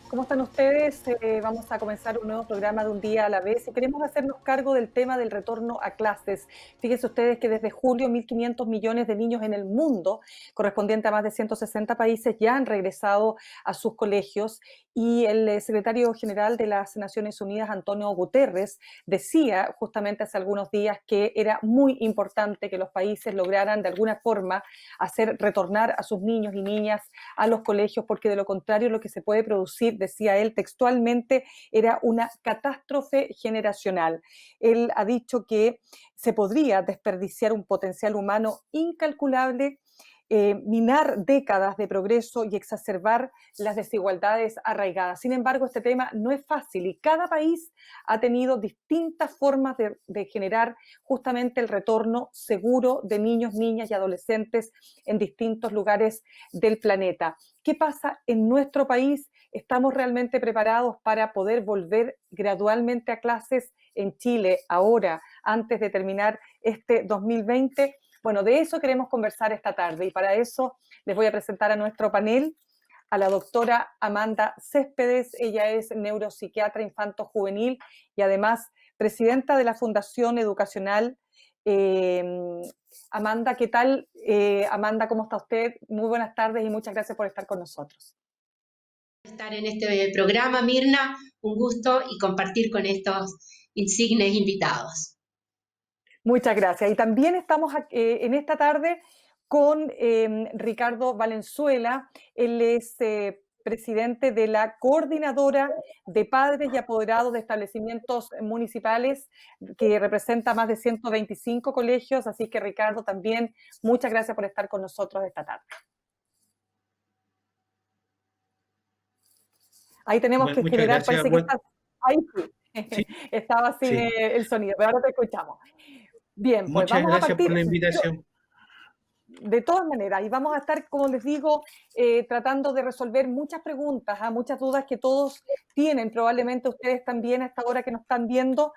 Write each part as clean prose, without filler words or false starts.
¿Cómo están ustedes? Vamos a comenzar un nuevo programa de Un Día a la Vez y queremos hacernos cargo del tema del retorno a clases. Fíjense ustedes que desde julio 1.500 millones de niños en el mundo, correspondiente a más de 160 países, ya han regresado a sus colegios y el secretario general de las Naciones Unidas, Antonio Guterres, decía justamente hace algunos días que era muy importante que los países lograran de alguna forma hacer retornar a sus niños y niñas a los colegios, porque de lo contrario lo que se puede producir, decía él textualmente, era una catástrofe generacional. Él ha dicho que se podría desperdiciar un potencial humano incalculable, minar décadas de progreso y exacerbar las desigualdades arraigadas. Sin embargo, este tema no es fácil y cada país ha tenido distintas formas de generar justamente el retorno seguro de niños, niñas y adolescentes en distintos lugares del planeta. ¿Qué pasa en nuestro país? ¿Estamos realmente preparados para poder volver gradualmente a clases en Chile ahora, antes de terminar este 2020? Bueno, de eso queremos conversar esta tarde y para eso les voy a presentar a nuestro panel a la doctora Amanda Céspedes. Ella es neuropsiquiatra infanto-juvenil y además presidenta de la Fundación Educacional. Eh, Amanda, ¿qué tal? Amanda, ¿cómo está usted? Muy buenas tardes y muchas gracias por estar con nosotros. Estar en este programa, Mirna, un gusto y compartir con estos insignes invitados. Muchas gracias. Y también estamos en esta tarde con Ricardo Valenzuela. Él es presidente de la Coordinadora de Padres y Apoderados de Establecimientos Municipales, que representa más de 125 colegios. Así que, Ricardo, también muchas gracias por estar con nosotros esta tarde. Ahí tenemos que Muchas generar, gracias. parece que está, ahí sí, Sí, estaba sin sí. el sonido, pero ahora te escuchamos. Bien, pues Muchas vamos a gracias por partir. la invitación. De todas maneras, y vamos a estar, como les digo, tratando de resolver muchas preguntas, muchas dudas que todos tienen, probablemente ustedes también a esta hora que nos están viendo,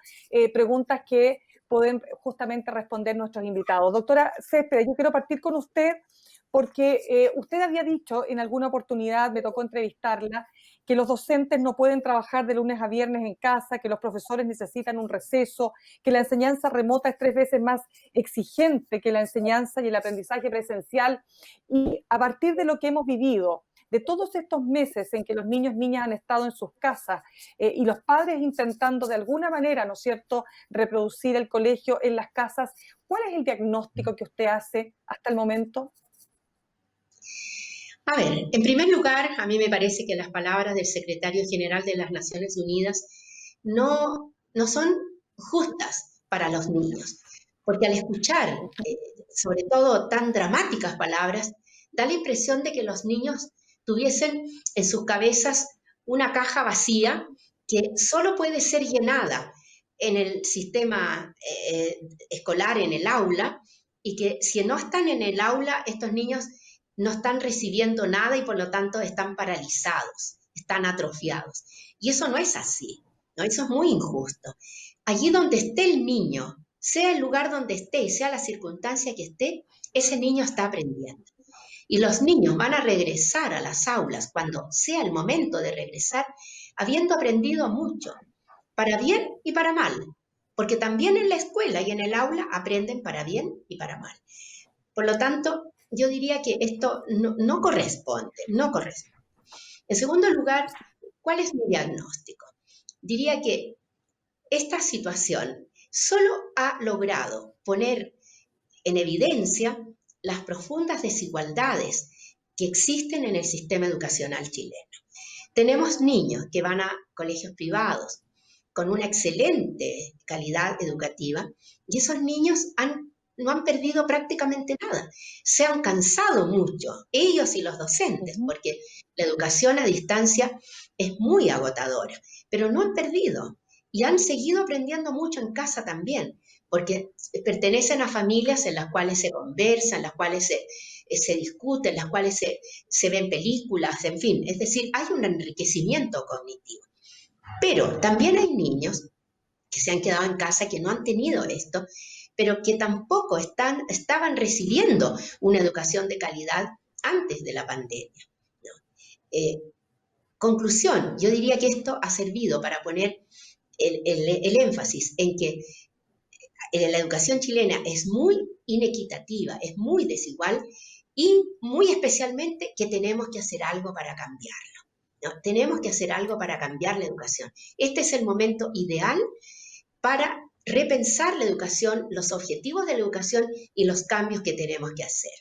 preguntas que pueden justamente responder nuestros invitados. Doctora Céspedes, yo quiero partir con usted porque usted había dicho en alguna oportunidad, me tocó entrevistarla, que los docentes no pueden trabajar de lunes a viernes en casa, que los profesores necesitan un receso, que la enseñanza remota es 3 veces más exigente que la enseñanza y el aprendizaje presencial. Y a partir de lo que hemos vivido, de todos estos meses en que los niños, niñas han estado en sus casas y los padres intentando de alguna manera, ¿no es cierto?, reproducir el colegio en las casas, ¿cuál es el diagnóstico que usted hace hasta el momento? A ver, en primer lugar, a mí me parece que las palabras del secretario general de las Naciones Unidas no son justas para los niños, porque al escuchar, sobre todo, tan dramáticas palabras, da la impresión de que los niños tuviesen en sus cabezas una caja vacía que solo puede ser llenada en el sistema escolar, en el aula, y que si no están en el aula, estos niños no están recibiendo nada y por lo tanto están paralizados, están atrofiados. Y eso no es así, ¿no? Eso es muy injusto. Allí donde esté el niño, sea el lugar donde esté, sea la circunstancia que esté, ese niño está aprendiendo. Y los niños van a regresar a las aulas cuando sea el momento de regresar, habiendo aprendido mucho, para bien y para mal, porque también en la escuela y en el aula aprenden para bien y para mal. Por lo tanto, yo diría que esto no corresponde, no corresponde. En segundo lugar, ¿cuál es mi diagnóstico? Diría que esta situación solo ha logrado poner en evidencia las profundas desigualdades que existen en el sistema educacional chileno. Tenemos niños que van a colegios privados con una excelente calidad educativa y esos niños no han perdido prácticamente nada. Se han cansado mucho, ellos y los docentes, porque la educación a distancia es muy agotadora, pero no han perdido y han seguido aprendiendo mucho en casa también, porque pertenecen a familias en las cuales se conversa, en las cuales se discute, en las cuales se ven películas, en fin, es decir, hay un enriquecimiento cognitivo. Pero también hay niños que se han quedado en casa, que no han tenido esto, pero que tampoco estaban recibiendo una educación de calidad antes de la pandemia, ¿no? conclusión, yo diría que esto ha servido para poner el énfasis en que la educación chilena es muy inequitativa, es muy desigual y muy especialmente que tenemos que hacer algo para cambiarlo, ¿no? Tenemos que hacer algo para cambiar la educación. Este es el momento ideal para repensar la educación, los objetivos de la educación y los cambios que tenemos que hacer.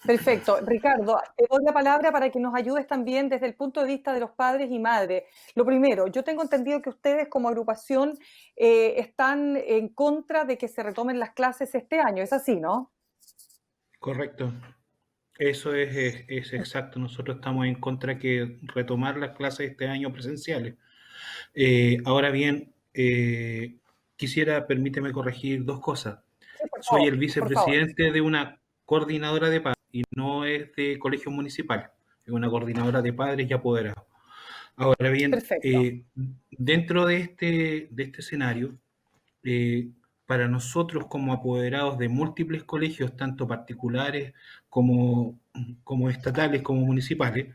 Perfecto. Ricardo, te doy la palabra para que nos ayudes también desde el punto de vista de los padres y madres. Lo primero, yo tengo entendido que ustedes como agrupación están en contra de que se retomen las clases este año. ¿Es así, no? Correcto. Eso es exacto. Nosotros estamos en contra que retomar las clases este año presenciales. Ahora bien, permíteme corregir dos cosas. Sí, por Soy favor, el por favor. vicepresidente de una coordinadora de padres y no es de colegio municipal, es una coordinadora de padres y apoderados. Ahora bien, Perfecto. dentro de este escenario, para nosotros como apoderados de múltiples colegios, tanto particulares como estatales, como municipales,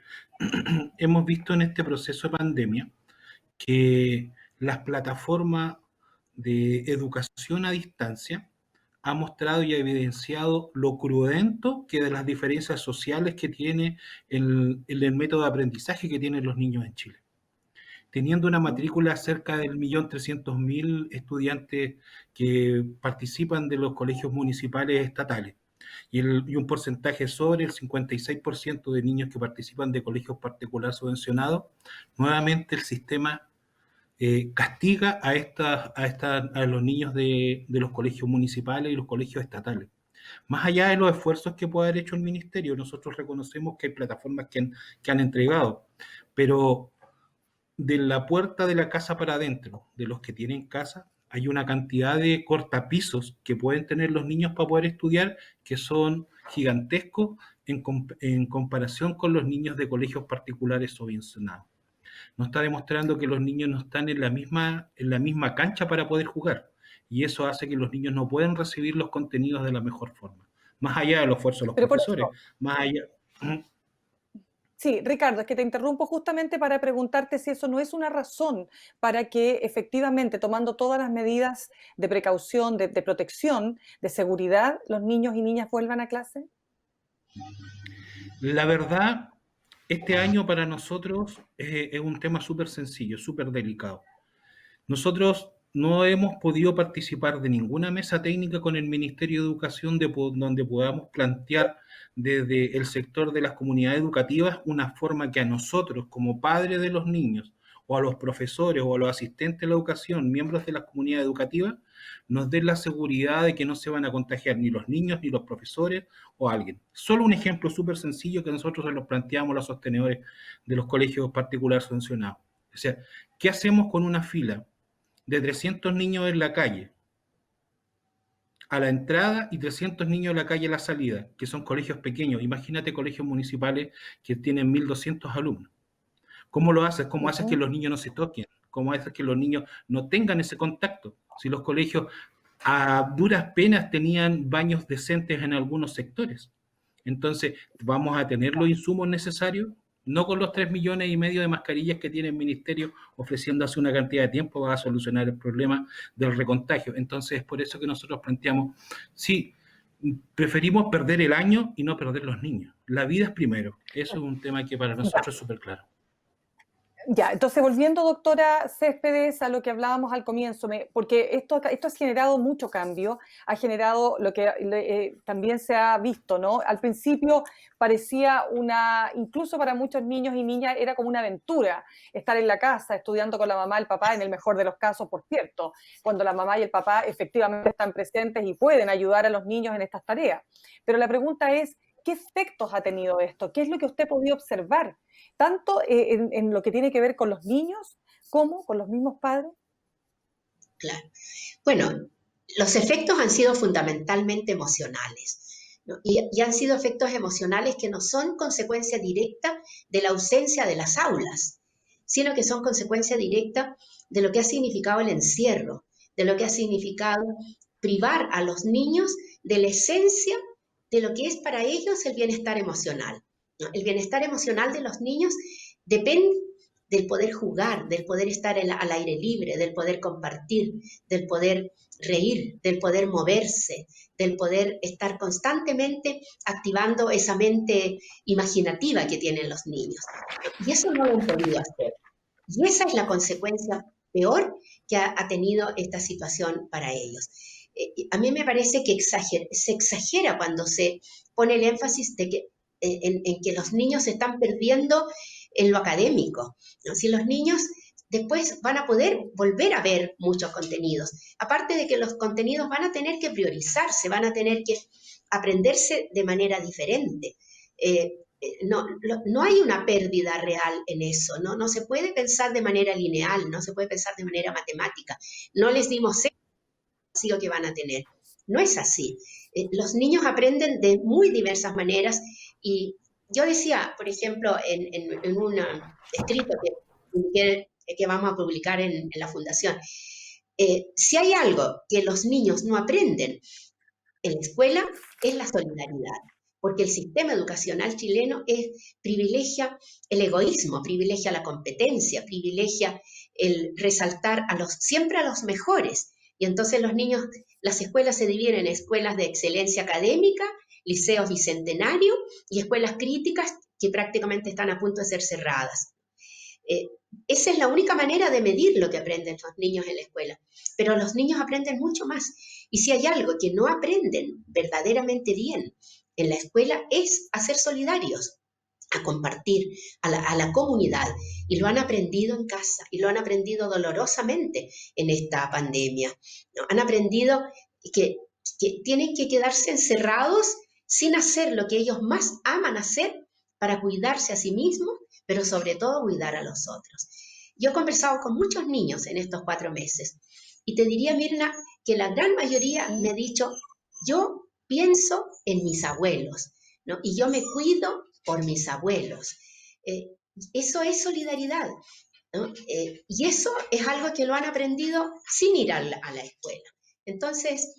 hemos visto en este proceso de pandemia que las plataformas de educación a distancia ha mostrado y ha evidenciado lo crudento que de las diferencias sociales que tiene el método de aprendizaje que tienen los niños en Chile. Teniendo una matrícula cerca del 1.300.000 estudiantes que participan de los colegios municipales estatales y un porcentaje sobre el 56% de niños que participan de colegios particulares subvencionados, nuevamente el sistema castiga a los niños de los colegios municipales y los colegios estatales. Más allá de los esfuerzos que puede haber hecho el ministerio, nosotros reconocemos que hay plataformas que han entregado, pero de la puerta de la casa para adentro, de los que tienen casa, hay una cantidad de cortapisos que pueden tener los niños para poder estudiar que son gigantescos en comparación con los niños de colegios particulares subvencionados. Nos está demostrando que los niños no están en la misma cancha para poder jugar, y eso hace que los niños no puedan recibir los contenidos de la mejor forma. Más allá del esfuerzo de los Pero por profesores, eso, más allá... sí, Ricardo, es que te interrumpo justamente para preguntarte si eso no es una razón para que efectivamente, tomando todas las medidas de precaución, de protección, de seguridad, los niños y niñas vuelvan a clase. La verdad, este año para nosotros es un tema súper sencillo, súper delicado. Nosotros no hemos podido participar de ninguna mesa técnica con el Ministerio de Educación donde podamos plantear desde el sector de las comunidades educativas una forma que a nosotros, como padres de los niños, o a los profesores o a los asistentes de la educación, miembros de las comunidades educativas, nos den la seguridad de que no se van a contagiar ni los niños, ni los profesores o alguien. Solo un ejemplo súper sencillo que nosotros se los planteamos a los sostenedores de los colegios particulares subvencionados. O sea, ¿qué hacemos con una fila de 300 niños en la calle a la entrada y 300 niños en la calle a la salida, que son colegios pequeños? Imagínate colegios municipales que tienen 1.200 alumnos. ¿Cómo lo haces? ¿Cómo haces que los niños no se toquen? ¿Cómo haces que los niños no tengan ese contacto? Si los colegios a duras penas tenían baños decentes en algunos sectores. Entonces, ¿vamos a tener los insumos necesarios? No con los 3,5 millones de mascarillas que tiene el ministerio ofreciendo hace una cantidad de tiempo va a solucionar el problema del recontagio. Entonces, es por eso que nosotros planteamos, sí, preferimos perder el año y no perder los niños. La vida es primero. Eso es un tema que para nosotros es súper claro. Ya, entonces volviendo, doctora Céspedes, a lo que hablábamos al comienzo, porque esto ha generado mucho cambio, ha generado lo que también se ha visto, ¿no? Al principio parecía incluso para muchos niños y niñas era como una aventura estar en la casa estudiando con la mamá y el papá, en el mejor de los casos, por cierto, cuando la mamá y el papá efectivamente están presentes y pueden ayudar a los niños en estas tareas. Pero la pregunta es, ¿qué efectos ha tenido esto? ¿Qué es lo que usted ha podido observar? Tanto en lo que tiene que ver con los niños como con los mismos padres. Claro. Bueno, los efectos han sido fundamentalmente emocionales, ¿no? Y han sido efectos emocionales que no son consecuencia directa de la ausencia de las aulas, sino que son consecuencia directa de lo que ha significado el encierro, de lo que ha significado privar a los niños de la esencia de lo que es para ellos el bienestar emocional, ¿no? El bienestar emocional de los niños depende del poder jugar, del poder estar al aire libre, del poder compartir, del poder reír, del poder moverse, del poder estar constantemente activando esa mente imaginativa que tienen los niños. Y eso no lo han podido hacer. Y esa es la consecuencia peor que ha tenido esta situación para ellos. A mí me parece que se exagera cuando se pone el énfasis de que, en que los niños se están perdiendo en lo académico, ¿no? Si los niños después van a poder volver a ver muchos contenidos, aparte de que los contenidos van a tener que priorizarse, van a tener que aprenderse de manera diferente. No hay una pérdida real en eso, ¿no? No se puede pensar de manera lineal, no se puede pensar de manera matemática. No les dimos el vacío que van a tener. No es así. Los niños aprenden de muy diversas maneras y yo decía, por ejemplo, en un escrito que vamos a publicar en la Fundación, si hay algo que los niños no aprenden en la escuela es la solidaridad, porque el sistema educacional chileno privilegia el egoísmo, privilegia la competencia, privilegia el resaltar siempre a los mejores. Y entonces los niños, las escuelas se dividen en escuelas de excelencia académica, liceos bicentenarios y escuelas críticas que prácticamente están a punto de ser cerradas. Esa es la única manera de medir lo que aprenden los niños en la escuela. Pero los niños aprenden mucho más. Y si hay algo que no aprenden verdaderamente bien en la escuela es a ser solidarios, a compartir, a la comunidad. Y lo han aprendido en casa, y lo han aprendido dolorosamente en esta pandemia, ¿no? Han aprendido que tienen que quedarse encerrados sin hacer lo que ellos más aman hacer para cuidarse a sí mismos, pero sobre todo cuidar a los otros. Yo he conversado con muchos niños en estos 4 meses y te diría, Mirna, que la gran mayoría me ha dicho, yo pienso en mis abuelos, ¿no? Y yo me cuido por mis abuelos. Eso es solidaridad, ¿no? Y eso es algo que lo han aprendido sin ir a la escuela. Entonces,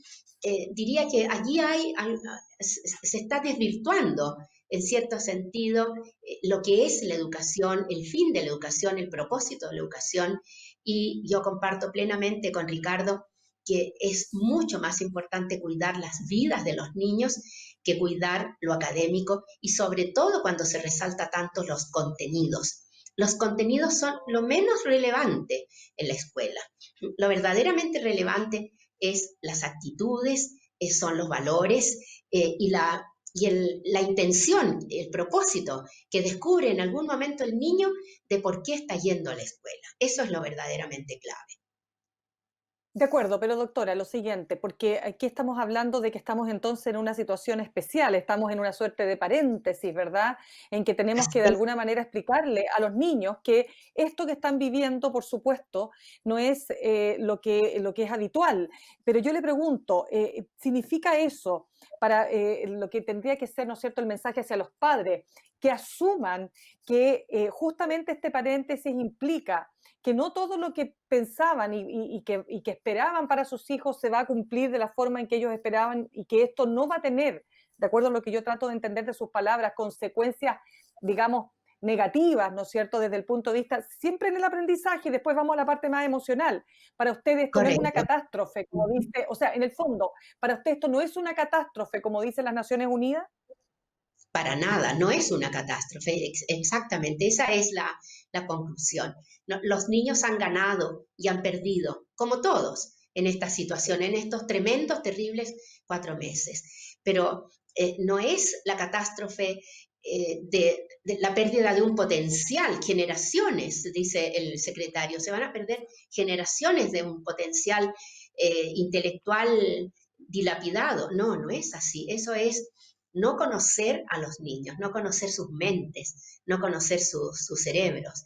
diría que allí se está desvirtuando en cierto sentido lo que es la educación, el fin de la educación, el propósito de la educación, y yo comparto plenamente con Ricardo que es mucho más importante cuidar las vidas de los niños que cuidar lo académico, y sobre todo cuando se resalta tanto los contenidos. Los contenidos son lo menos relevante en la escuela. Lo verdaderamente relevante es las actitudes, son los valores y la intención, el propósito que descubre en algún momento el niño de por qué está yendo a la escuela. Eso es lo verdaderamente clave. De acuerdo, pero doctora, lo siguiente, porque aquí estamos hablando de que estamos entonces en una situación especial, estamos en una suerte de paréntesis, ¿verdad? En que tenemos que de alguna manera explicarle a los niños que esto que están viviendo, por supuesto, no es lo que es habitual. Pero yo le pregunto, ¿significa eso para lo que tendría que ser, ¿no es cierto?, el mensaje hacia los padres, que asuman que justamente este paréntesis implica que no todo lo que pensaban y que esperaban para sus hijos se va a cumplir de la forma en que ellos esperaban, y que esto no va a tener, de acuerdo a lo que yo trato de entender de sus palabras, consecuencias, digamos, negativas, ¿no es cierto?, desde el punto de vista, siempre en el aprendizaje, y después vamos a la parte más emocional. Para ustedes esto no es una catástrofe, como dice, o sea, en el fondo, para usted esto no es una catástrofe, como dicen las Naciones Unidas. Para nada, no es una catástrofe, exactamente, esa es la conclusión. No, los niños han ganado y han perdido, como todos, en esta situación, en estos tremendos, terribles 4 meses. Pero no es la catástrofe de la pérdida de un potencial, generaciones, dice el secretario, se van a perder generaciones de un potencial intelectual dilapidado. No, no es así, eso es no conocer a los niños, no conocer sus mentes, no conocer sus cerebros.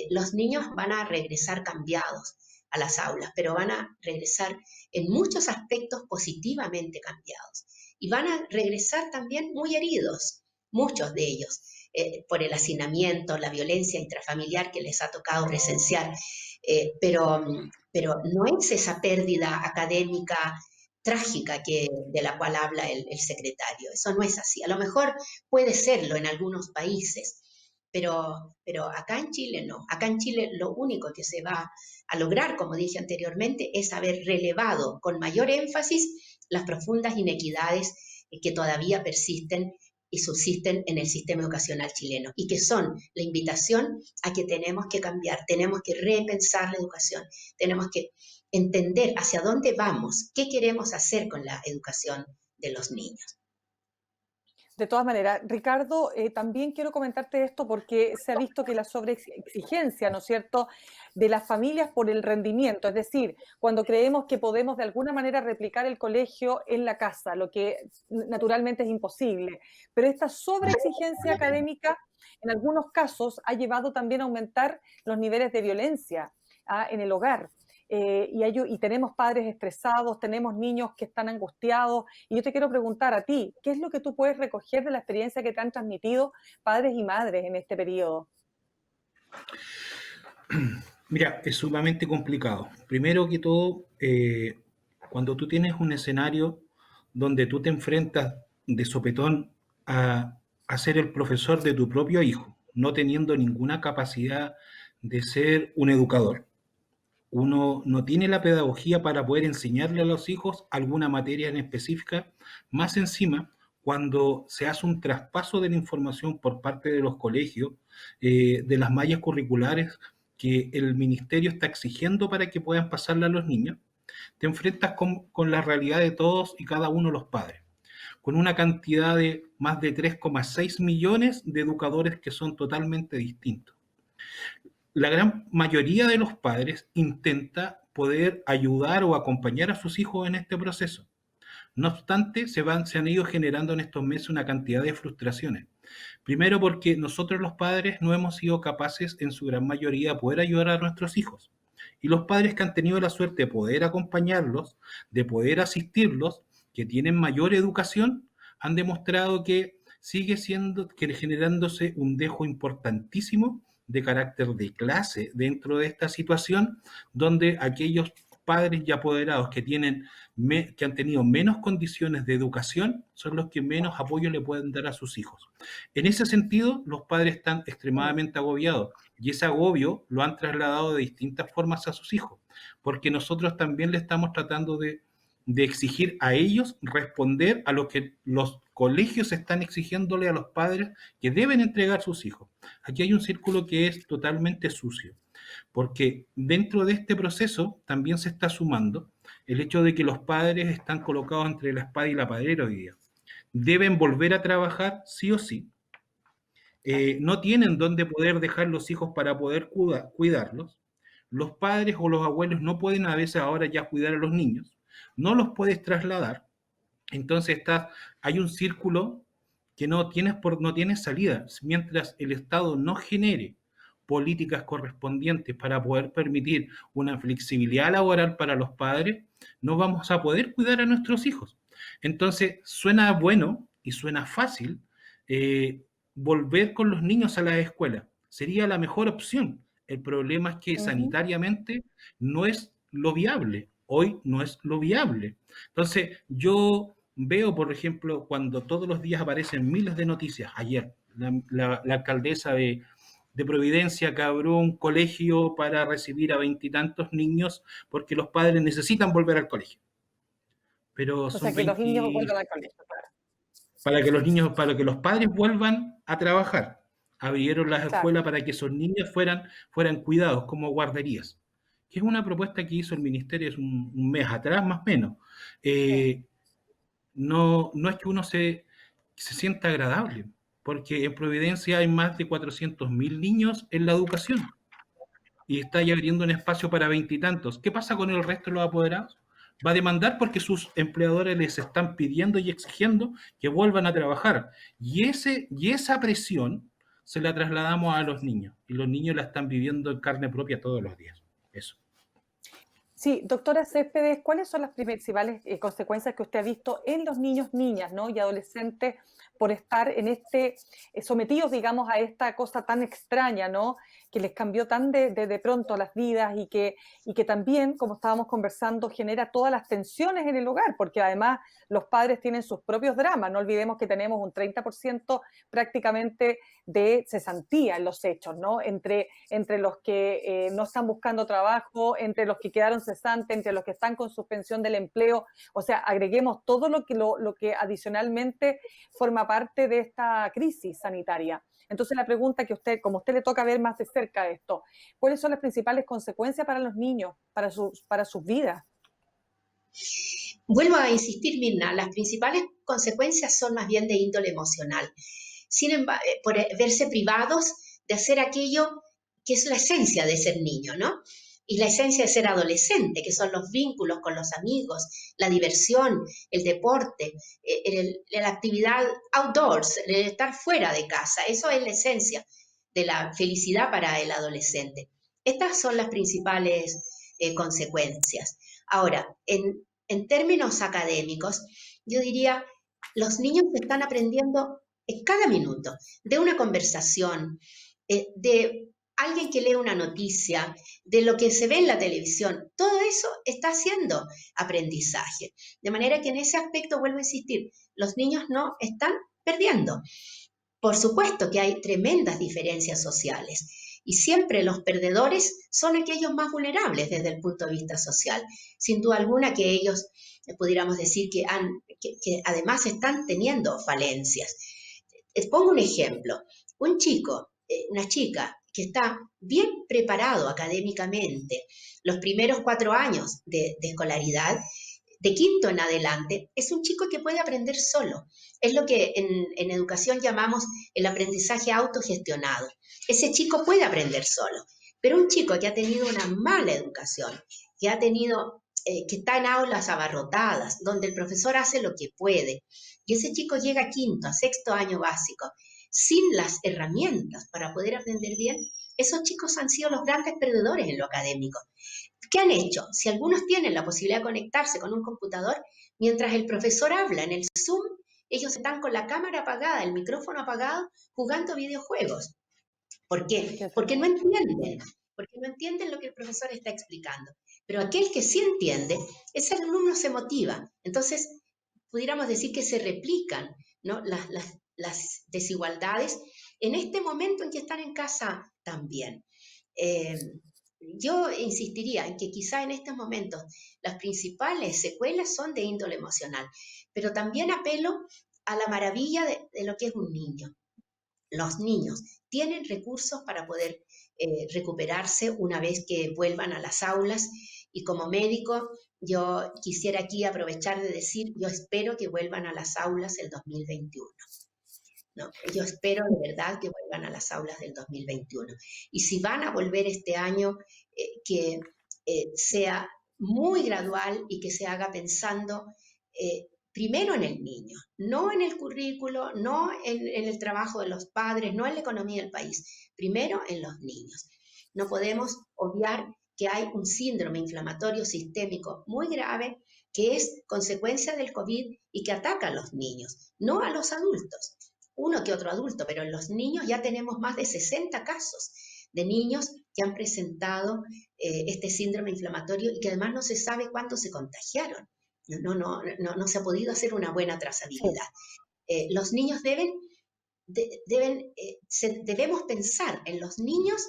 Los niños van a regresar cambiados a las aulas, pero van a regresar en muchos aspectos positivamente cambiados. Y van a regresar también muy heridos, muchos de ellos, por el hacinamiento, la violencia intrafamiliar que les ha tocado presenciar. Pero no es esa pérdida académica trágica de la cual habla el secretario. Eso no es así. A lo mejor puede serlo en algunos países, pero acá en Chile no. Acá en Chile lo único que se va a lograr, como dije anteriormente, es haber relevado con mayor énfasis las profundas inequidades que todavía persisten y subsisten en el sistema educacional chileno y que son la invitación a que tenemos que cambiar, tenemos que repensar la educación, tenemos que entender hacia dónde vamos, qué queremos hacer con la educación de los niños. De todas maneras, Ricardo, también quiero comentarte esto porque se ha visto que la sobreexigencia, ¿no es cierto?, de las familias por el rendimiento, es decir, cuando creemos que podemos de alguna manera replicar el colegio en la casa, lo que naturalmente es imposible, pero esta sobreexigencia académica en algunos casos ha llevado también a aumentar los niveles de violencia en el hogar. Y tenemos padres estresados, tenemos niños que están angustiados, y yo te quiero preguntar a ti, ¿qué es lo que tú puedes recoger de la experiencia que te han transmitido padres y madres en este periodo? Mira, es sumamente complicado. Primero que todo, cuando tú tienes un escenario donde tú te enfrentas de sopetón a ser el profesor de tu propio hijo, no teniendo ninguna capacidad de ser un educador. Uno no tiene la pedagogía para poder enseñarle a los hijos alguna materia en específica, más encima cuando se hace un traspaso de la información por parte de los colegios, de las mallas curriculares que el ministerio está exigiendo para que puedan pasarle a los niños, te enfrentas con la realidad de todos y cada uno de los padres, con una cantidad de más de 3,6 millones de educadores que son totalmente distintos. La gran mayoría de los padres intenta poder ayudar o acompañar a sus hijos en este proceso. No obstante, se han ido generando en estos meses una cantidad de frustraciones. Primero porque nosotros los padres no hemos sido capaces en su gran mayoría de poder ayudar a nuestros hijos. Y los padres que han tenido la suerte de poder acompañarlos, de poder asistirlos, que tienen mayor educación, han demostrado que sigue siendo, que generándose un dejo importantísimo de carácter de clase dentro de esta situación, donde aquellos padres y apoderados que han tenido menos condiciones de educación son los que menos apoyo le pueden dar a sus hijos. En ese sentido, los padres están extremadamente agobiados y ese agobio lo han trasladado de distintas formas a sus hijos, porque nosotros también le estamos tratando de exigir a ellos responder a lo que los colegios están exigiéndole a los padres que deben entregar sus hijos. Aquí hay un círculo que es totalmente sucio, porque dentro de este proceso también se está sumando el hecho de que los padres están colocados entre la espada y la pared hoy día. Deben volver a trabajar sí o sí. No tienen dónde poder dejar los hijos para poder cuidarlos. Los padres o los abuelos no pueden a veces ahora ya cuidar a los niños. No los puedes trasladar. Entonces hay un círculo que no tiene salida. Mientras el Estado no genere políticas correspondientes para poder permitir una flexibilidad laboral para los padres, no vamos a poder cuidar a nuestros hijos. Entonces, suena bueno y suena fácil volver con los niños a la escuela. Sería la mejor opción. El problema es que sanitariamente no es lo viable. Hoy no es lo viable. Entonces, yo veo, por ejemplo, cuando todos los días aparecen miles de noticias. Ayer, la alcaldesa de Providencia que abrió un colegio para recibir a 20 y tantos niños porque los padres necesitan volver al colegio. Pero O son sea, que los 20 niños vuelvan al colegio, claro. para que los padres vuelvan a trabajar. Abrieron las Claro. escuelas para que esos niños fueran cuidados como guarderías, que es una propuesta que hizo el ministerio hace un mes atrás, más o menos. No es que uno se sienta agradable, porque en Providencia hay más de 400.000 niños en la educación y está ya abriendo un espacio para veintitantos. ¿Qué pasa con el resto de los apoderados? Va a demandar porque sus empleadores les están pidiendo y exigiendo que vuelvan a trabajar. Y esa presión se la trasladamos a los niños y los niños la están viviendo en carne propia todos los días. Eso. Sí, doctora Céspedes, ¿cuáles son las principales consecuencias que usted ha visto en los niños, niñas, ¿no?, y adolescentes por estar en sometidos, digamos, a esta cosa tan extraña, ¿no? Que les cambió tan de pronto las vidas y que también, como estábamos conversando, genera todas las tensiones en el hogar, porque además los padres tienen sus propios dramas. No olvidemos que tenemos un 30% prácticamente de cesantía en los hechos, ¿no? Entre los que no están buscando trabajo, entre los que quedaron cesantes, entre los que están con suspensión del empleo. O sea, agreguemos todo lo que adicionalmente forma parte de esta crisis sanitaria. Entonces la pregunta que como a usted le toca ver más de cerca esto, ¿cuáles son las principales consecuencias para los niños, para sus vidas? Vuelvo a insistir, Mirna, las principales consecuencias son más bien de índole emocional. Sin embargo, por verse privados de hacer aquello que es la esencia de ser niño, ¿no? Y la esencia de ser adolescente, que son los vínculos con los amigos, la diversión, el deporte, la actividad outdoors, el estar fuera de casa. Eso es la esencia de la felicidad para el adolescente. Estas son las principales consecuencias. Ahora, en términos académicos, yo diría, los niños están aprendiendo en cada minuto de una conversación, de alguien que lee una noticia, de lo que se ve en la televisión. Todo eso está haciendo aprendizaje. De manera que en ese aspecto, vuelvo a insistir, los niños no están perdiendo. Por supuesto que hay tremendas diferencias sociales y siempre los perdedores son aquellos más vulnerables desde el punto de vista social. Sin duda alguna que ellos, pudiéramos decir que además están teniendo falencias. Les pongo un ejemplo. Un chico, una chica que está bien preparado académicamente, los primeros 4 años de escolaridad, de quinto en adelante, es un chico que puede aprender solo. Es lo que en educación llamamos el aprendizaje autogestionado. Ese chico puede aprender solo, pero un chico que ha tenido una mala educación, que está en aulas abarrotadas, donde el profesor hace lo que puede, y ese chico llega a quinto, a sexto año básico, sin las herramientas para poder aprender bien, esos chicos han sido los grandes perdedores en lo académico. ¿Qué han hecho? Si algunos tienen la posibilidad de conectarse con un computador, mientras el profesor habla en el Zoom, ellos están con la cámara apagada, el micrófono apagado, jugando videojuegos. ¿Por qué? Porque no entienden lo que el profesor está explicando. Pero aquel que sí entiende, ese alumno se motiva. Entonces, pudiéramos decir que se replican, ¿no? las desigualdades en este momento en que están en casa también. Yo insistiría en que quizá en estos momentos las principales secuelas son de índole emocional, pero también apelo a la maravilla de lo que es un niño. Los niños tienen recursos para poder recuperarse una vez que vuelvan a las aulas, y como médico yo quisiera aquí aprovechar de decir, yo espero que vuelvan a las aulas el 2021. No, yo espero de verdad que vuelvan a las aulas del 2021. Y si van a volver este año, que sea muy gradual y que se haga pensando primero en el niño, no en el currículo, no en el trabajo de los padres, no en la economía del país, primero en los niños. No podemos obviar que hay un síndrome inflamatorio sistémico muy grave que es consecuencia del COVID y que ataca a los niños, no a los adultos. Uno que otro adulto, pero en los niños ya tenemos más de 60 casos de niños que han presentado este síndrome inflamatorio y que además no se sabe cuándo se contagiaron. No se ha podido hacer una buena trazabilidad. Los niños debemos pensar en los niños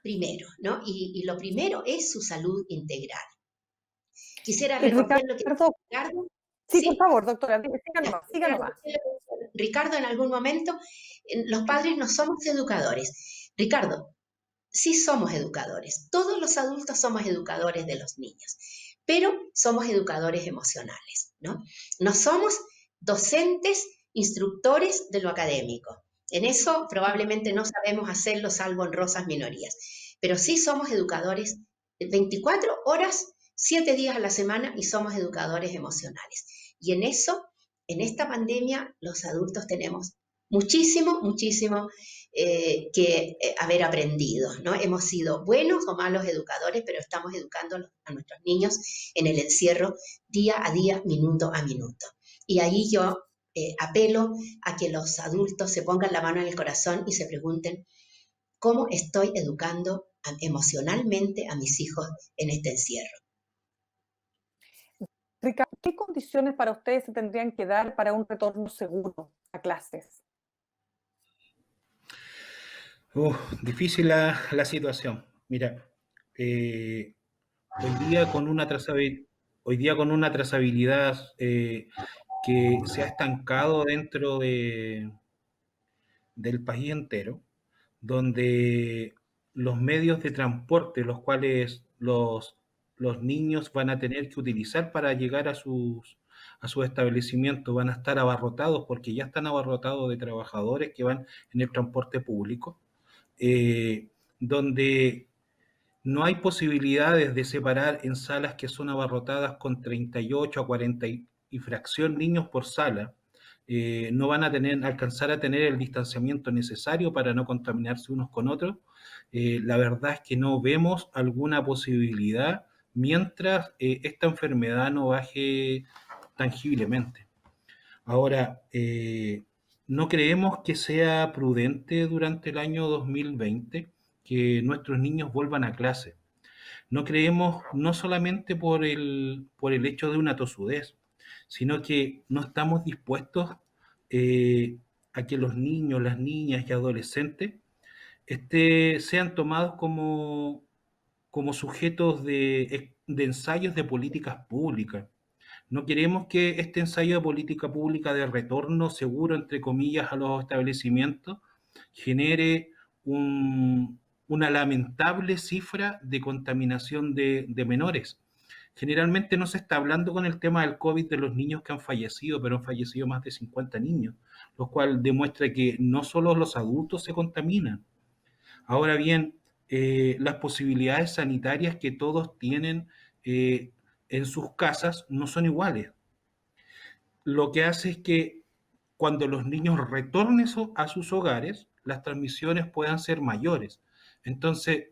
primero, ¿no? Y lo primero es su salud integral. Quisiera recoger lo que Ricardo. Sí, por favor, doctora, siga nomás. Ricardo, en algún momento, los padres no somos educadores. Ricardo, sí somos educadores. Todos los adultos somos educadores de los niños, pero somos educadores emocionales, ¿no? No somos docentes, instructores de lo académico. En eso probablemente no sabemos hacerlo, salvo honrosas minorías. Pero sí somos educadores 24 horas, 7 días a la semana, y somos educadores emocionales. Y en eso, en esta pandemia, los adultos tenemos muchísimo que haber aprendido, ¿no? Hemos sido buenos o malos educadores, pero estamos educando a nuestros niños en el encierro día a día, minuto a minuto. Y ahí yo apelo a que los adultos se pongan la mano en el corazón y se pregunten cómo estoy educando emocionalmente a mis hijos en este encierro. Ricardo, ¿qué condiciones para ustedes se tendrían que dar para un retorno seguro a clases? Difícil la situación. Mira, hoy día con una trazabilidad que se ha estancado dentro del país entero, donde los medios de transporte, los cuales los niños van a tener que utilizar para llegar a sus establecimientos, van a estar abarrotados porque ya están abarrotados de trabajadores que van en el transporte público, donde no hay posibilidades de separar en salas que son abarrotadas con 38 a 40 y fracción niños por sala. No van a alcanzar a tener el distanciamiento necesario para no contaminarse unos con otros. La verdad es que no vemos alguna posibilidad mientras esta enfermedad no baje tangiblemente. Ahora, no creemos que sea prudente durante el año 2020 que nuestros niños vuelvan a clase. No creemos no solamente por el hecho de una tosudez, sino que no estamos dispuestos a que los niños, las niñas y adolescentes sean tomados como sujetos de ensayos de políticas públicas. No queremos que este ensayo de política pública de retorno seguro, entre comillas, a los establecimientos genere una lamentable cifra de contaminación de menores. Generalmente no se está hablando con el tema del COVID de los niños que han fallecido, pero han fallecido más de 50 niños, lo cual demuestra que no solo los adultos se contaminan. Ahora bien, las posibilidades sanitarias que todos tienen en sus casas no son iguales. Lo que hace es que cuando los niños retornen a sus hogares, las transmisiones puedan ser mayores. Entonces,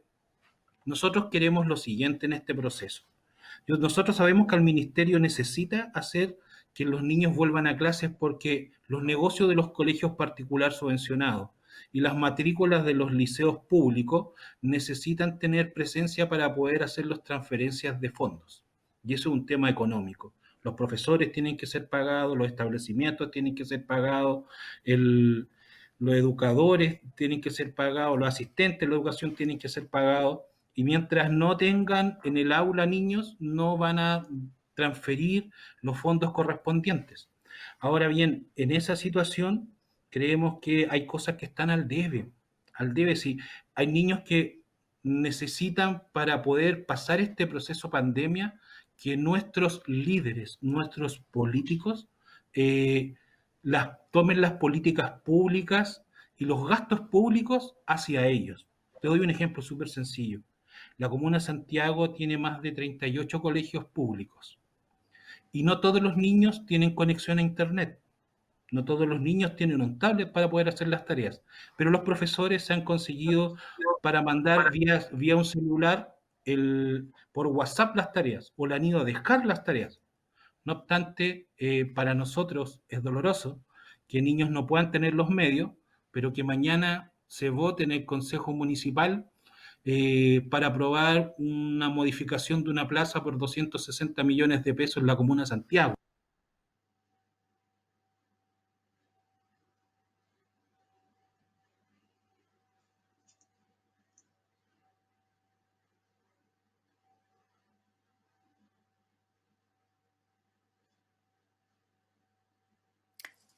nosotros queremos lo siguiente en este proceso. Nosotros sabemos que el ministerio necesita hacer que los niños vuelvan a clases porque los negocios de los colegios particulares subvencionados y las matrículas de los liceos públicos necesitan tener presencia para poder hacer las transferencias de fondos. Y eso es un tema económico. Los profesores tienen que ser pagados, los establecimientos tienen que ser pagados, los educadores tienen que ser pagados, los asistentes de la educación tienen que ser pagados. Y mientras no tengan en el aula niños, no van a transferir los fondos correspondientes. Ahora bien, en esa situación creemos que hay cosas que están al debe. Al debe, sí. Hay niños que necesitan para poder pasar este proceso pandemia que nuestros líderes, nuestros políticos, tomen las políticas públicas y los gastos públicos hacia ellos. Te doy un ejemplo súper sencillo. La Comuna de Santiago tiene más de 38 colegios públicos y no todos los niños tienen conexión a Internet. No todos los niños tienen un tablet para poder hacer las tareas, pero los profesores se han conseguido para mandar vía un celular por WhatsApp las tareas o le han ido a dejar las tareas. No obstante, para nosotros es doloroso que niños no puedan tener los medios, pero que mañana se vote en el Consejo Municipal para aprobar una modificación de una plaza por 260 millones de pesos en la Comuna de Santiago.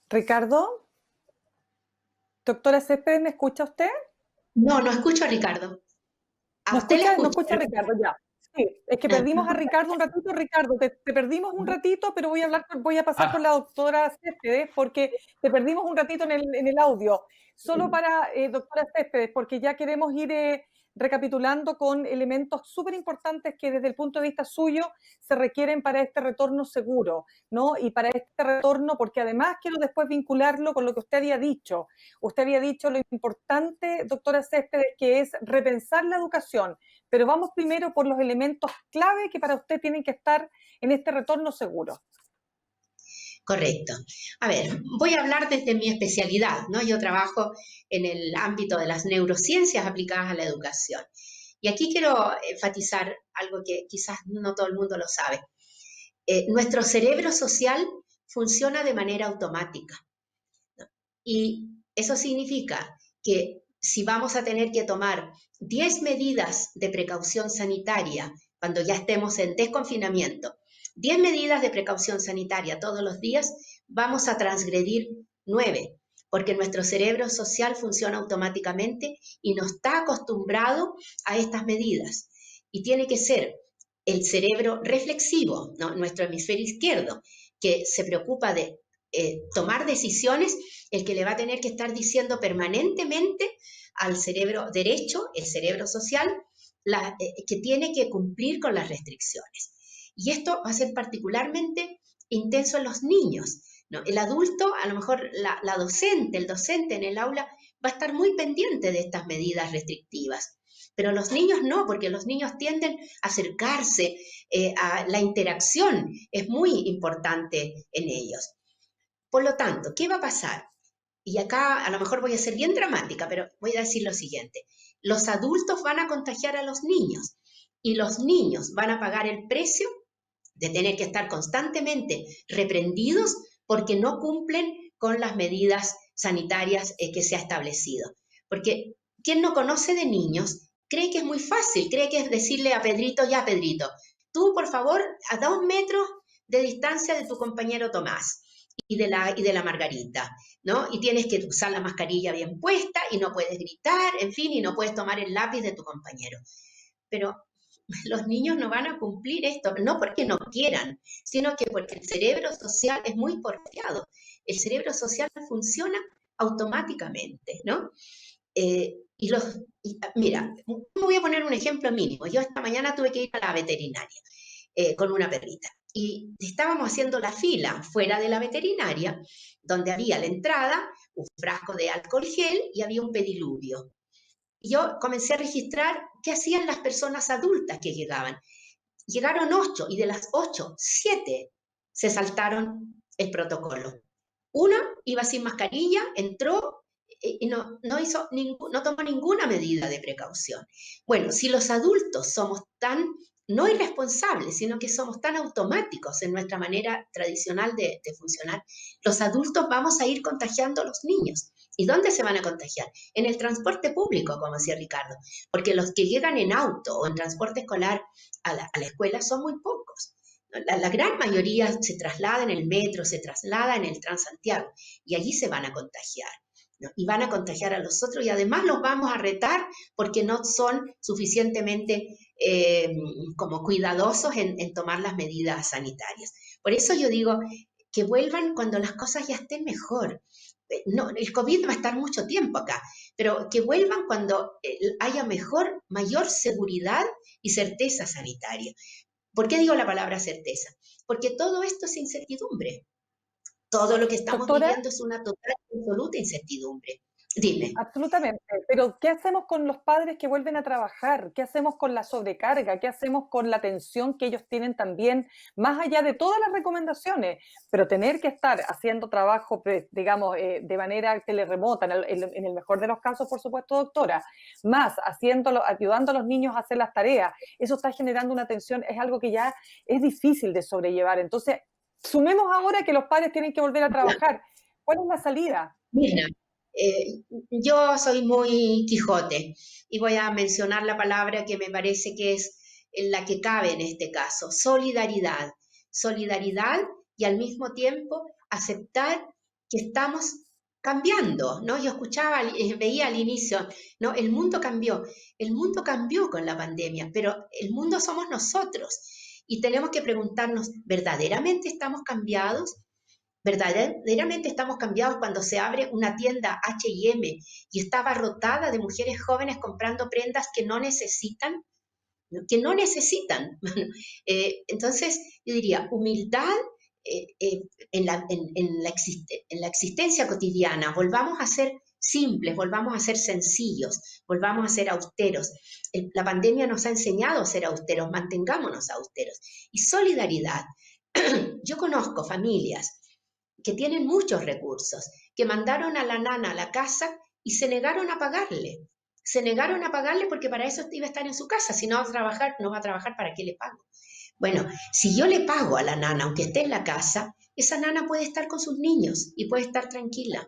Ricardo, doctora Céspedes, ¿me escucha usted? No, no escucho a Ricardo. A usted le escucho. No escucha a Ricardo, ya. Sí, es que perdimos a Ricardo un ratito. Ricardo, te perdimos un ratito, pero voy a pasar con la doctora Céspedes porque te perdimos un ratito en el audio. Solo para, doctora Céspedes, porque ya queremos ir recapitulando con elementos súper importantes que desde el punto de vista suyo se requieren para este retorno seguro, ¿no? Y para este retorno, porque además quiero después vincularlo con lo que usted había dicho. Usted había dicho lo importante, doctora Céspedes, que es repensar la educación, pero vamos primero por los elementos clave que para usted tienen que estar en este retorno seguro. Correcto. A ver, voy a hablar desde mi especialidad, ¿no? Yo trabajo en el ámbito de las neurociencias aplicadas a la educación. Y aquí quiero enfatizar algo que quizás no todo el mundo lo sabe. Nuestro cerebro social funciona de manera automática, ¿no? Y eso significa que si vamos a tener que tomar 10 medidas de precaución sanitaria cuando ya estemos en desconfinamiento, 10 medidas de precaución sanitaria todos los días, vamos a transgredir 9, porque nuestro cerebro social funciona automáticamente y no está acostumbrado a estas medidas. Y tiene que ser el cerebro reflexivo, ¿no? Nuestro hemisferio izquierdo, que se preocupa de tomar decisiones, el que le va a tener que estar diciendo permanentemente al cerebro derecho, el cerebro social, que tiene que cumplir con las restricciones. Y esto va a ser particularmente intenso en los niños, ¿no? El adulto, a lo mejor la docente, el docente en el aula va a estar muy pendiente de estas medidas restrictivas, pero los niños no, porque los niños tienden a acercarse, a la interacción es muy importante en ellos. Por lo tanto, ¿qué va a pasar? Y acá a lo mejor voy a ser bien dramática, pero voy a decir lo siguiente. Los adultos van a contagiar a los niños y los niños van a pagar el precio de tener que estar constantemente reprendidos porque no cumplen con las medidas sanitarias que se ha establecido. Porque quien no conoce de niños cree que es muy fácil, cree que es decirle a Pedrito, ya Pedrito, tú por favor a 2 metros de distancia de tu compañero Tomás y de la Margarita, ¿no? Y tienes que usar la mascarilla bien puesta y no puedes gritar, en fin, y no puedes tomar el lápiz de tu compañero. Pero los niños no van a cumplir esto, no porque no quieran, sino que porque el cerebro social es muy porfiado. El cerebro social funciona automáticamente, ¿no? Mira, me voy a poner un ejemplo mínimo. Yo esta mañana tuve que ir a la veterinaria con una perrita y estábamos haciendo la fila fuera de la veterinaria, donde había la entrada, un frasco de alcohol gel y había un pediluvio. Y yo comencé a registrar qué hacían las personas adultas que llegaban. Llegaron 8 y de las 8, 7 se saltaron el protocolo. Una iba sin mascarilla, entró y no tomó ninguna medida de precaución. Bueno, si los adultos somos tan, no irresponsables, sino que somos tan automáticos en nuestra manera tradicional de funcionar, los adultos vamos a ir contagiando a los niños. ¿Y dónde se van a contagiar? En el transporte público, como decía Ricardo, porque los que llegan en auto o en transporte escolar a la escuela son muy pocos. La gran mayoría se traslada en el metro, se traslada en el Transantiago y allí se van a contagiar, ¿no? Y van a contagiar a los otros y además los vamos a retar porque no son suficientemente como cuidadosos en tomar las medidas sanitarias. Por eso yo digo que vuelvan cuando las cosas ya estén mejor. No, el COVID va a estar mucho tiempo acá, pero que vuelvan cuando haya mayor seguridad y certeza sanitaria. ¿Por qué digo la palabra certeza? Porque todo esto es incertidumbre. Todo lo que estamos Doctora, viviendo es una total y absoluta incertidumbre. Dime. absolutamente, pero ¿qué hacemos con los padres que vuelven a trabajar? ¿Qué hacemos con la sobrecarga? ¿Qué hacemos con la tensión que ellos tienen también, más allá de todas las recomendaciones? Pero tener que estar haciendo trabajo, digamos, de manera teleremota, en el mejor de los casos, por supuesto, doctora, más ayudando a los niños a hacer las tareas, eso está generando una tensión, es algo que ya es difícil de sobrellevar. Entonces, sumemos ahora que los padres tienen que volver a trabajar. ¿Cuál es la salida? Mira, yo soy muy Quijote y voy a mencionar la palabra que me parece que es la que cabe en este caso, solidaridad. Solidaridad y al mismo tiempo aceptar que estamos cambiando, ¿no? Yo veía al inicio, ¿no? El mundo cambió con la pandemia, pero el mundo somos nosotros y tenemos que preguntarnos, ¿verdaderamente estamos cambiados? Verdaderamente estamos cambiados cuando se abre una tienda H&M y está abarrotada de mujeres jóvenes comprando prendas que no necesitan, ¿no? Que no necesitan. Entonces, yo diría, humildad en la existencia cotidiana, volvamos a ser simples, volvamos a ser sencillos, volvamos a ser austeros. La pandemia nos ha enseñado a ser austeros, mantengámonos austeros. Y solidaridad. Yo conozco familias que tienen muchos recursos, que mandaron a la nana a la casa y se negaron a pagarle. Se negaron a pagarle porque para eso iba a estar en su casa. Si no va a trabajar, no va a trabajar, ¿para qué le pago? Bueno, si yo le pago a la nana, aunque esté en la casa, esa nana puede estar con sus niños y puede estar tranquila.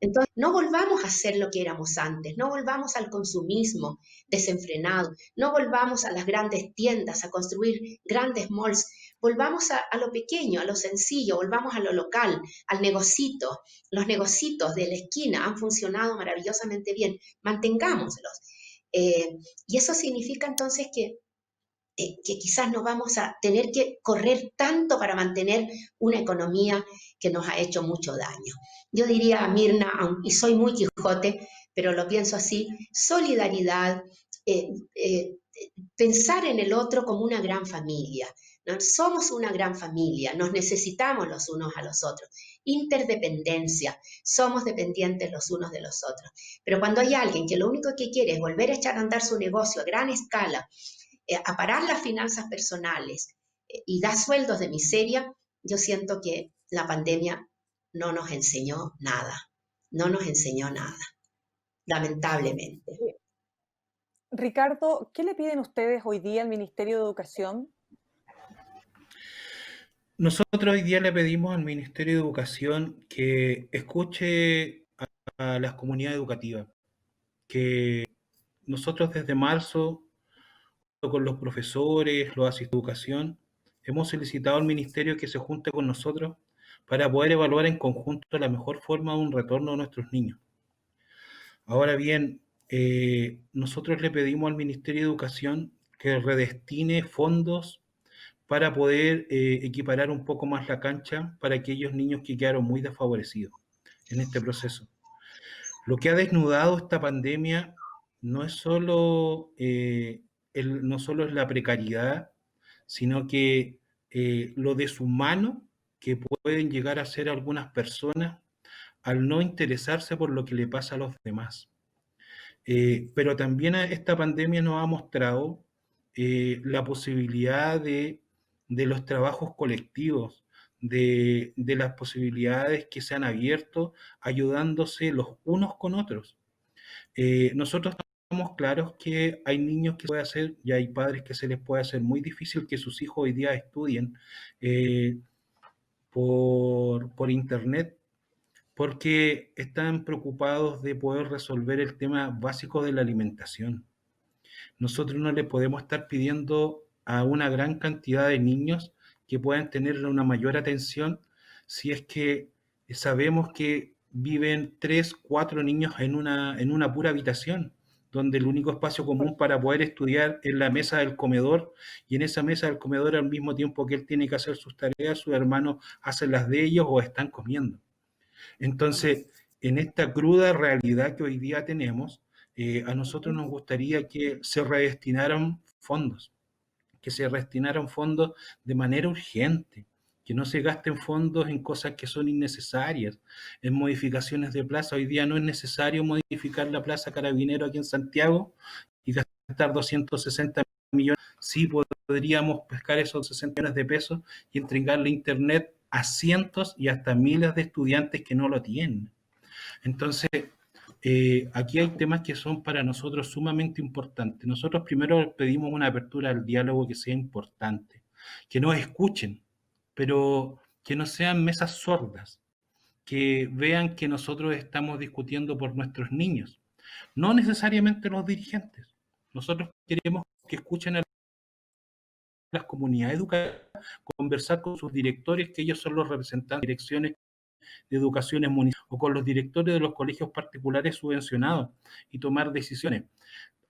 Entonces, no volvamos a ser lo que éramos antes, no volvamos al consumismo desenfrenado, no volvamos a las grandes tiendas, a construir grandes malls, volvamos a lo pequeño, a lo sencillo, volvamos a lo local, al negocito. Los negocitos de la esquina han funcionado maravillosamente bien, mantengámoslos. Y eso significa entonces que quizás no vamos a tener que correr tanto para mantener una economía que nos ha hecho mucho daño. Yo diría, Mirna, y soy muy Quijote, pero lo pienso así, solidaridad, eh, eh, pensar en el otro como una gran familia. ¿No? Somos una gran familia, nos necesitamos los unos a los otros. Interdependencia, somos dependientes los unos de los otros. Pero cuando hay alguien que lo único que quiere es volver a echar a andar su negocio a gran escala, a parar las finanzas personales y da sueldos de miseria, yo siento que la pandemia no nos enseñó nada, no nos enseñó nada, lamentablemente. Ricardo, ¿qué le piden ustedes hoy día al Ministerio de Educación? Nosotros hoy día le pedimos al Ministerio de Educación que escuche a las comunidades educativas, que nosotros desde marzo, con los profesores, los asistentes de educación, hemos solicitado al Ministerio que se junte con nosotros para poder evaluar en conjunto la mejor forma de un retorno de nuestros niños. Ahora bien, nosotros le pedimos al Ministerio de Educación que redestine fondos para poder equiparar un poco más la cancha para aquellos niños que quedaron muy desfavorecidos en este proceso. Lo que ha desnudado esta pandemia no es solo, no solo es la precariedad, sino que lo deshumano que pueden llegar a ser algunas personas al no interesarse por lo que le pasa a los demás. Pero también esta pandemia nos ha mostrado la posibilidad de los trabajos colectivos, de las posibilidades que se han abierto ayudándose los unos con otros. Nosotros estamos claros que hay niños que se puede hacer y hay padres que se les puede hacer muy difícil que sus hijos hoy día estudien por internet, porque están preocupados de poder resolver el tema básico de la alimentación. Nosotros no le podemos estar pidiendo a una gran cantidad de niños que puedan tener una mayor atención si es que sabemos que viven 3, 4 niños en una pura habitación, donde el único espacio común para poder estudiar es la mesa del comedor, y en esa mesa del comedor, al mismo tiempo que él tiene que hacer sus tareas, sus hermanos hacen las de ellos o están comiendo. Entonces, en esta cruda realidad que hoy día tenemos, a nosotros nos gustaría que se redestinaran fondos, de manera urgente, que no se gasten fondos en cosas que son innecesarias, en modificaciones de plaza. Hoy día no es necesario modificar la Plaza Carabinero aquí en Santiago y gastar 260 millones. Sí podríamos pescar esos 60 millones de pesos y entregarle internet a cientos y hasta miles de estudiantes que no lo tienen. Entonces, aquí hay temas que son para nosotros sumamente importantes. Nosotros primero pedimos una apertura al diálogo que sea importante, que nos escuchen, pero que no sean mesas sordas, que vean que nosotros estamos discutiendo por nuestros niños, no necesariamente los dirigentes. Nosotros queremos que escuchen a las comunidades educativas, conversar con sus directores, que ellos son los representantes de direcciones de educaciones municipales, o con los directores de los colegios particulares subvencionados, y tomar decisiones.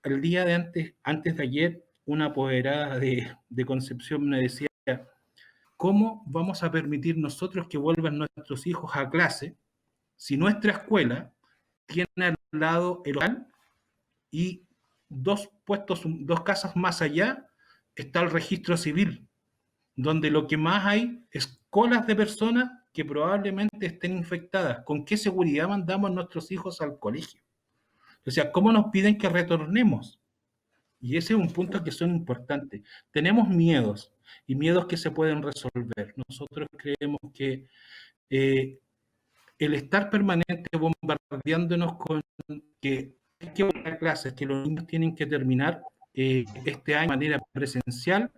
El día de antes de ayer, una apoderada de Concepción me decía: ¿cómo vamos a permitir nosotros que vuelvan nuestros hijos a clase si nuestra escuela tiene al lado el hospital y dos casas más allá está el registro civil, donde lo que más hay es colas de personas que probablemente estén infectadas? ¿Con qué seguridad mandamos a nuestros hijos al colegio? O sea, ¿cómo nos piden que retornemos? Y ese es un punto que son importantes. Tenemos miedos, y miedos que se pueden resolver. Nosotros creemos que el estar permanente bombardeándonos con que hay que volver a clases, que los niños tienen que terminar este año de manera presencial,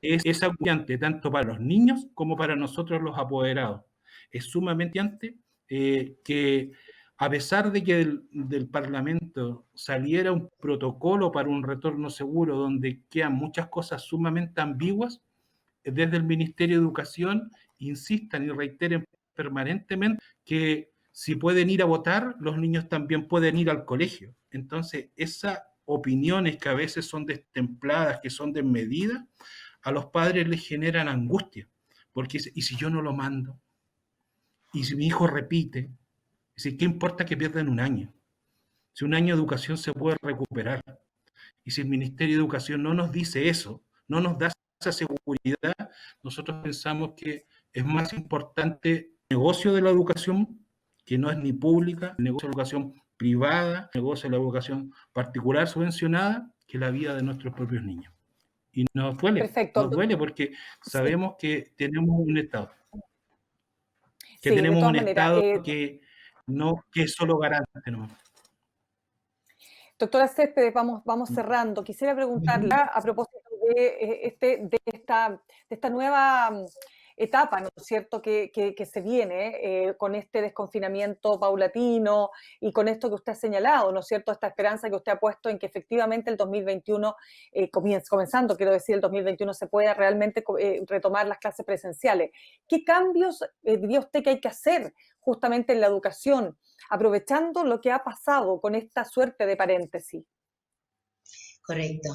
es agobiante tanto para los niños como para nosotros los apoderados. Es sumamente agobiante que a pesar de que del Parlamento saliera un protocolo para un retorno seguro donde quedan muchas cosas sumamente ambiguas, desde el Ministerio de Educación insistan y reiteren permanentemente que si pueden ir a votar, los niños también pueden ir al colegio. Entonces, esas opiniones que a veces son destempladas, que son desmedidas, a los padres les generan angustia. Porque, ¿y si yo no lo mando? ¿Y si mi hijo repite? ¿Qué importa que pierdan un año? Si un año de educación se puede recuperar. Y si el Ministerio de Educación no nos dice eso, no nos da esa seguridad, nosotros pensamos que es más importante el negocio de la educación, que no es ni pública, el negocio de la educación privada, el negocio de la educación particular subvencionada, que la vida de nuestros propios niños. Y nos Perfecto. duele porque sabemos que tenemos un Estado. Que Sí, tenemos un maneras, Estado que es solo garante, ¿no? Doctora Céspedes, vamos cerrando. Quisiera preguntarle a propósito de esta nueva etapa, ¿no es cierto?, que se viene con este desconfinamiento paulatino y con esto que usted ha señalado, ¿no es cierto?, esta esperanza que usted ha puesto en que efectivamente el 2021, comenzando, quiero decir, el 2021 se pueda realmente retomar las clases presenciales. ¿Qué cambios diría usted que hay que hacer justamente en la educación, aprovechando lo que ha pasado con esta suerte de paréntesis? Correcto.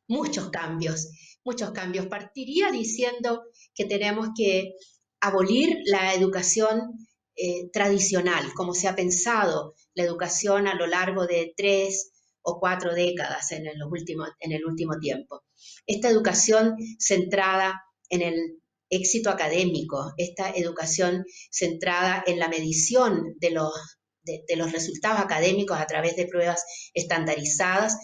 Muchos cambios, muchos cambios. Partiría diciendo que tenemos que abolir la educación tradicional, como se ha pensado la educación a lo largo de 3 o 4 décadas en el último tiempo. Esta educación centrada en el éxito académico, esta educación centrada en la medición de los resultados académicos a través de pruebas estandarizadas,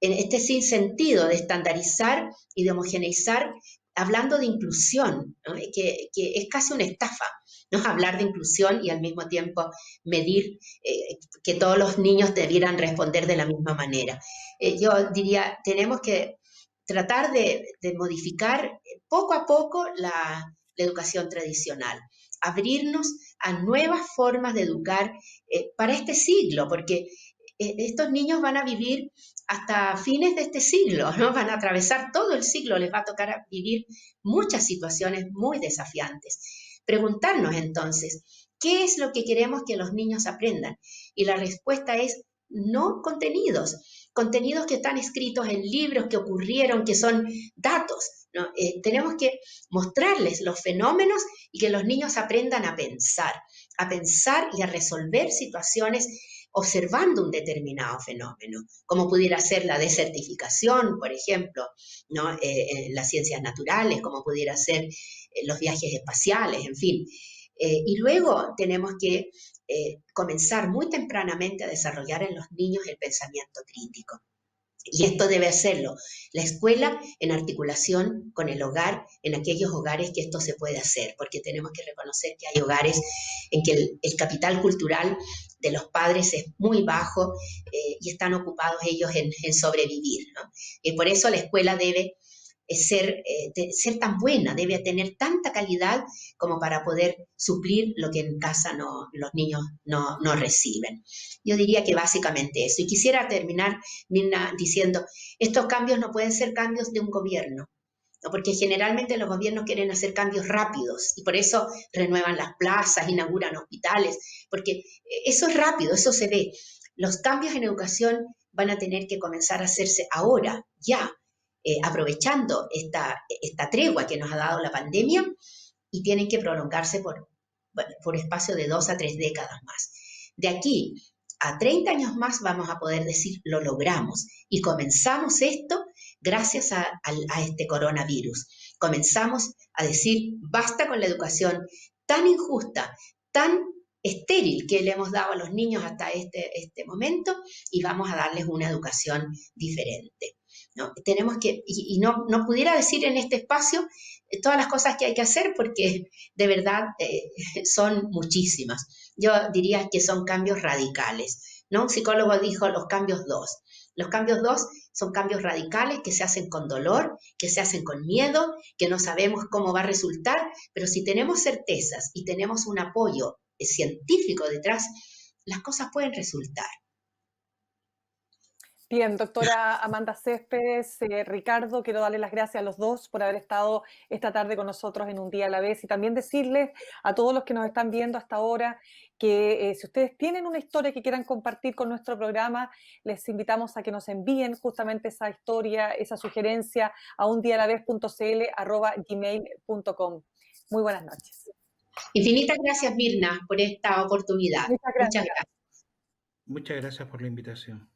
en este sinsentido de estandarizar y de homogeneizar, hablando de inclusión, ¿no?, que es casi una estafa, ¿no?, hablar de inclusión y al mismo tiempo medir que todos los niños debieran responder de la misma manera. Yo diría, tenemos que tratar de modificar poco a poco la educación tradicional, abrirnos a nuevas formas de educar para este siglo, porque estos niños van a vivir hasta fines de este siglo, ¿no? Van a atravesar todo el siglo, les va a tocar vivir muchas situaciones muy desafiantes. Preguntarnos entonces, ¿qué es lo que queremos que los niños aprendan? Y la respuesta es no contenidos que están escritos en libros que ocurrieron, que son datos, ¿no? Tenemos que mostrarles los fenómenos y que los niños aprendan a pensar y a resolver situaciones observando un determinado fenómeno, como pudiera ser la desertificación, por ejemplo, ¿no?, en las ciencias naturales, como pudiera ser los viajes espaciales, en fin. Y luego tenemos que comenzar muy tempranamente a desarrollar en los niños el pensamiento crítico. Y esto debe hacerlo la escuela en articulación con el hogar, en aquellos hogares que esto se puede hacer, porque tenemos que reconocer que hay hogares en que el capital cultural de los padres es muy bajo y están ocupados ellos en sobrevivir, ¿no? Y por eso la escuela debe ser tan buena, debe tener tanta calidad como para poder suplir lo que en casa los niños no reciben. Yo diría que básicamente eso. Y quisiera terminar, Mirna, diciendo, estos cambios no pueden ser cambios de un gobierno, ¿no?, porque generalmente los gobiernos quieren hacer cambios rápidos y por eso renuevan las plazas, inauguran hospitales, porque eso es rápido, eso se ve. Los cambios en educación van a tener que comenzar a hacerse ahora, ya, aprovechando esta tregua que nos ha dado la pandemia, y tienen que prolongarse por espacio de 2 a 3 décadas más. De aquí a 30 años más vamos a poder decir, lo logramos, y comenzamos esto gracias a este coronavirus. Comenzamos a decir, basta con la educación tan injusta, tan estéril que le hemos dado a los niños hasta este momento, y vamos a darles una educación diferente, ¿no? Tenemos que, y no pudiera decir en este espacio todas las cosas que hay que hacer porque de verdad son muchísimas. Yo diría que son cambios radicales, ¿no? Un psicólogo dijo los cambios dos. Los cambios dos son cambios radicales que se hacen con dolor, que se hacen con miedo, que no sabemos cómo va a resultar, pero si tenemos certezas y tenemos un apoyo científico detrás, las cosas pueden resultar. Bien, doctora Amanda Céspedes, Ricardo, quiero darle las gracias a los dos por haber estado esta tarde con nosotros en Un Día a la Vez y también decirles a todos los que nos están viendo hasta ahora que si ustedes tienen una historia que quieran compartir con nuestro programa, les invitamos a que nos envíen justamente esa historia, esa sugerencia a undialavez.cl@gmail.com. Muy buenas noches. Infinitas gracias, Mirna, por esta oportunidad. Muchas gracias. Muchas gracias. Muchas gracias por la invitación.